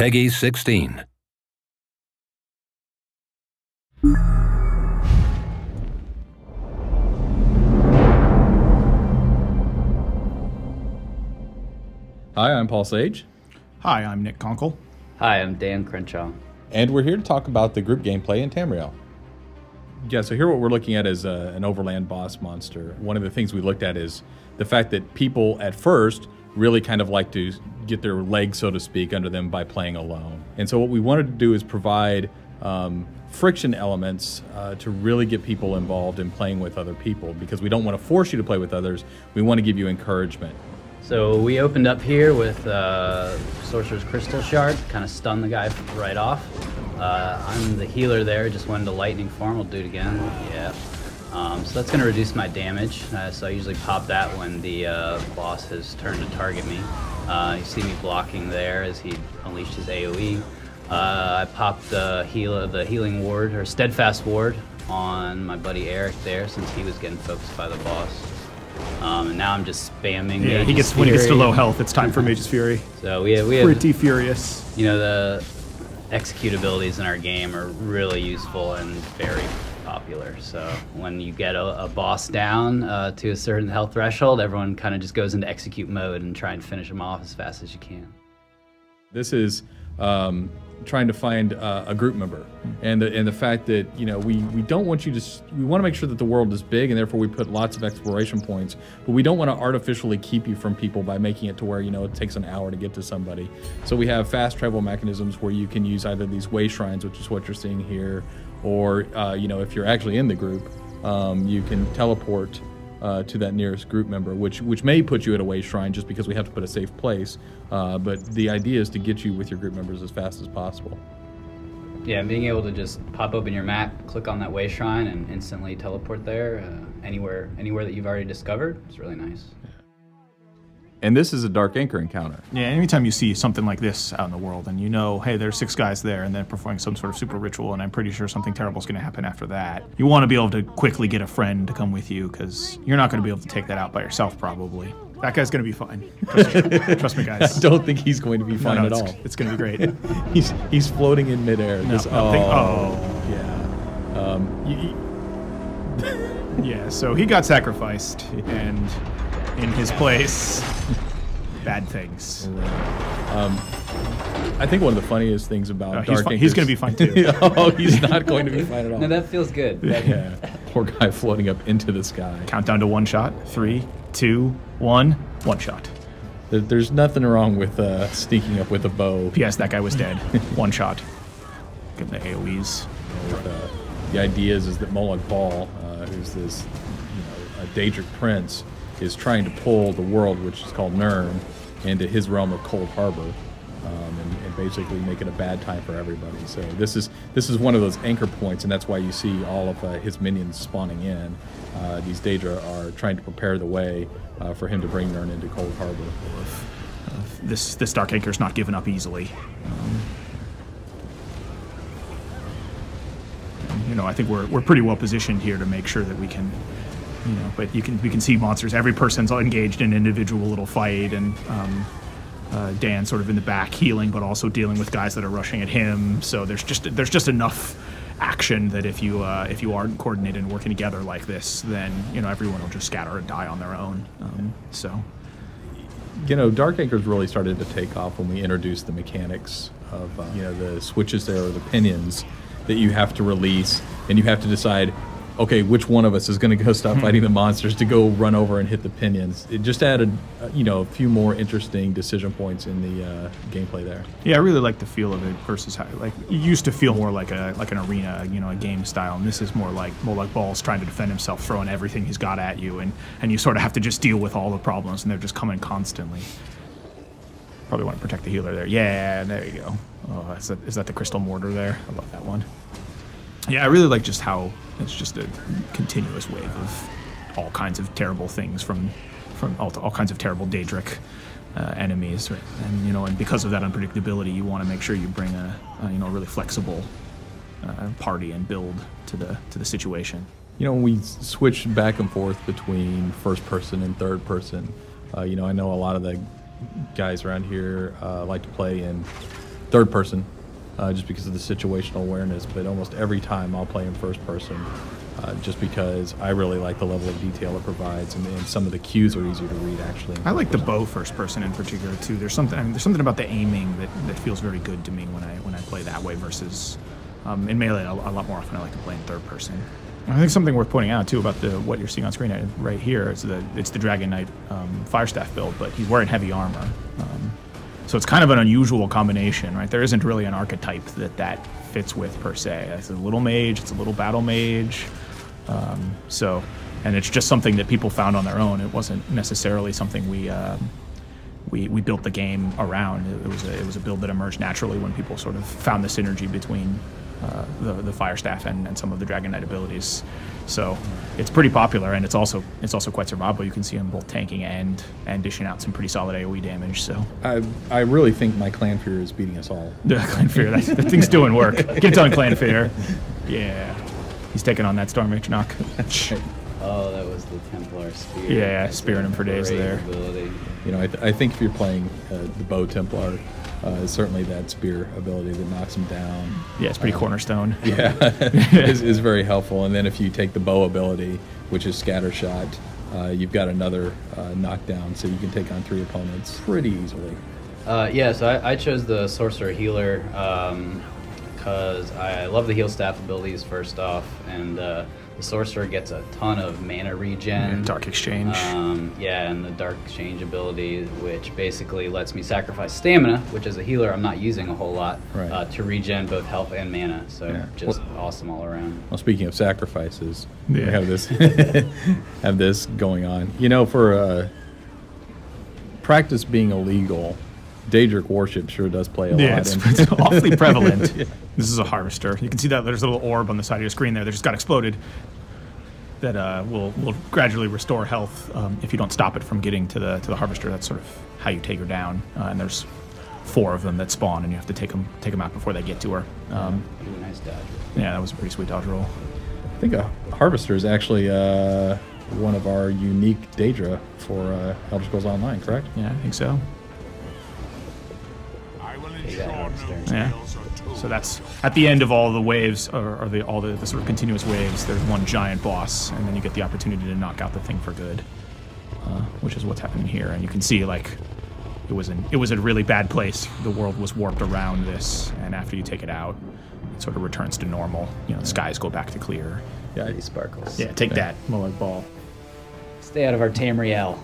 Peggy 16. Hi, I'm Paul Sage. Hi, I'm Nick Conkle. Hi, I'm Dan Crenshaw. And we're here to talk about the group gameplay in Tamriel. Yeah, so here what we're looking at is an overland boss monster. One of the things we looked at is the fact that people at first really kind of like to get their legs, so to speak, under them by playing alone. And so what we wanted to do is provide friction elements to really get people involved in playing with other people, because we don't want to force you to play with others. We want to give you encouragement. So we opened up here with Sorcerer's Crystal Shard, kind of stun the guy right off. I'm the healer there, just went into lightning form. We'll do it again. Yeah. So that's going to reduce my damage. So I usually pop that when the boss has turned to target me. You see me blocking there as he unleashed his AoE. I popped the healing ward, or steadfast ward, on my buddy Eric there, since he was getting focused by the boss. And now I'm just spamming. Yeah, Mage's when he gets to Fury. low health, it's time for Mage's Fury. So we have pretty furious. You know, the execute abilities in our game are really useful and very popular. So when you get a boss down to a certain health threshold, everyone kind of just goes into execute mode and try and finish them off as fast as you can. This is trying to find a group member, and the fact that, you know, we don't want you to, we want to make sure that the world is big, and therefore we put lots of exploration points, but we don't want to artificially keep you from people by making it to where, you know, it takes an hour to get to somebody. So we have fast travel mechanisms where you can use either these way shrines, which is what you're seeing here, or you know, if you're actually in the group, you can teleport to that nearest group member, which may put you at a way shrine just because we have to put a safe place. But the idea is to get you with your group members as fast as possible. Yeah, and being able to just pop open your map, click on that way shrine, and instantly teleport there anywhere that you've already discovered. It's really nice. And this is a Dark Anchor encounter. Yeah, anytime you see something like this out in the world and you know, hey, there's 6 guys there and they're performing some sort of super ritual and I'm pretty sure something terrible is going to happen after that, you want to be able to quickly get a friend to come with you, because you're not going to be able to take that out by yourself probably. That guy's going to be fine. Trust me, guys. I don't think he's going to be fine at all. It's going to be great. he's floating in midair. Yeah, so he got sacrificed, and in his place, bad things. I think one of the funniest things about Dark Anchor, he's going to be fine too. Oh, he's not going to be fine at all. No, that feels good. Yeah. Poor guy floating up into the sky. Countdown to 1 shot. 3, 2, 1. 1 shot. There's nothing wrong with sneaking up with a bow. P.S. That guy was dead. 1 shot. Give him the AoEs. The idea is that Moloch Ball, who's this, you know, a Daedric prince, is trying to pull the world, which is called Nirn, into his realm of Cold Harbor, and basically make it a bad time for everybody. So this is one of those anchor points, and that's why you see all of his minions spawning in. These Daedra are trying to prepare the way for him to bring Nirn into Cold Harbor. This Dark Anchor's not given up easily. You know, I think we're pretty well positioned here to make sure that we can, you know, but we can see monsters. Every person's engaged in an individual little fight, and Dan sort of in the back healing, but also dealing with guys that are rushing at him. So there's just enough action that if you aren't coordinated and working together like this, then, you know, everyone will just scatter and die on their own. So, you know, Dark Anchor's really started to take off when we introduced the mechanics of you know, the switches there, or the pinions that you have to release, and you have to decide, okay, which one of us is going to go stop fighting the monsters to go run over and hit the pinions. It just added, you know, a few more interesting decision points in the gameplay there. Yeah, I really like the feel of it versus how, like, it used to feel more like an arena, you know, a game style, and this is more like Ball's trying to defend himself, throwing everything he's got at you, and you sort of have to just deal with all the problems, and they're just coming constantly. Probably want to protect the healer there. Yeah, there you go. Oh, is that the crystal mortar there? I love that one. Yeah, I really like just how it's just a continuous wave of all kinds of terrible things from all kinds of terrible Daedric enemies, right? And, you know, and because of that unpredictability, you want to make sure you bring a you know, really flexible party and build to the situation. You know, when we switch back and forth between first person and third person, you know, I know a lot of the guys around here like to play in third person, just because of the situational awareness. But almost every time I'll play in first person, just because I really like the level of detail it provides, and some of the cues are easier to read actually. I like the bow first person in particular too. There's something about the aiming that feels very good to me when I play that way versus in melee. A lot more often I like to play in third person. I think something worth pointing out too about what you're seeing on screen right here is it's the Dragon Knight Firestaff build, but he's wearing heavy armor. So it's kind of an unusual combination, right? There isn't really an archetype that fits with per se. It's a little mage, it's a little battle mage. And it's just something that people found on their own. It wasn't necessarily something we built the game around. It was a build that emerged naturally when people sort of found the synergy between the Firestaff and some of the Dragon Knight abilities. So it's pretty popular, and it's also quite survivable. You can see him both tanking and dishing out some pretty solid AoE damage. So I really think my Clan Fear is beating us all. The Clan Fear, that thing's doing work. Get it done, Clan Fear. Yeah, he's taking on that Storm Mage knock. Oh, that was the Templar Spear. Yeah, spearing him for days there. Ability. You know, I think if you're playing the Bow Templar, certainly that spear ability that knocks him down. Yeah, it's pretty cornerstone. Yeah, is very helpful. And then if you take the bow ability, which is Scatter Shot, you've got another knockdown, so you can take on 3 opponents pretty easily. Yeah, so I chose the Sorcerer Healer because I love the heal staff abilities first off, and the Sorcerer gets a ton of mana regen. Dark Exchange. Yeah, and the Dark Exchange ability, which basically lets me sacrifice stamina, which as a healer I'm not using a whole lot, right. To regen both health and mana. So yeah. just awesome all around. Well, speaking of sacrifices, yeah. we have this have this going on. You know, for practice being illegal, Daedric worship sure does play a lot. It's awfully prevalent. Yeah. This is a harvester. You can see that there's a little orb on the side of your screen there that just got exploded. That will gradually restore health if you don't stop it from getting to the harvester. That's sort of how you take her down. And there's 4 of them that spawn, and you have to take them out before they get to her. Ooh, nice dodge. Yeah, that was a pretty sweet dodge roll. I think a harvester is actually one of our unique Daedra for Elder Scrolls Online, correct? Yeah, I think so. Yeah. So that's at the end of all the waves, or all the sort of continuous waves. There's one giant boss, and then you get the opportunity to knock out the thing for good, which is what's happening here. And you can see like it was a really bad place. The world was warped around this, and after you take it out, it sort of returns to normal. You know, the skies go back to clear. Yeah, Pretty sparkles. Yeah, take that, Molag Ball. Stay out of our Tamriel.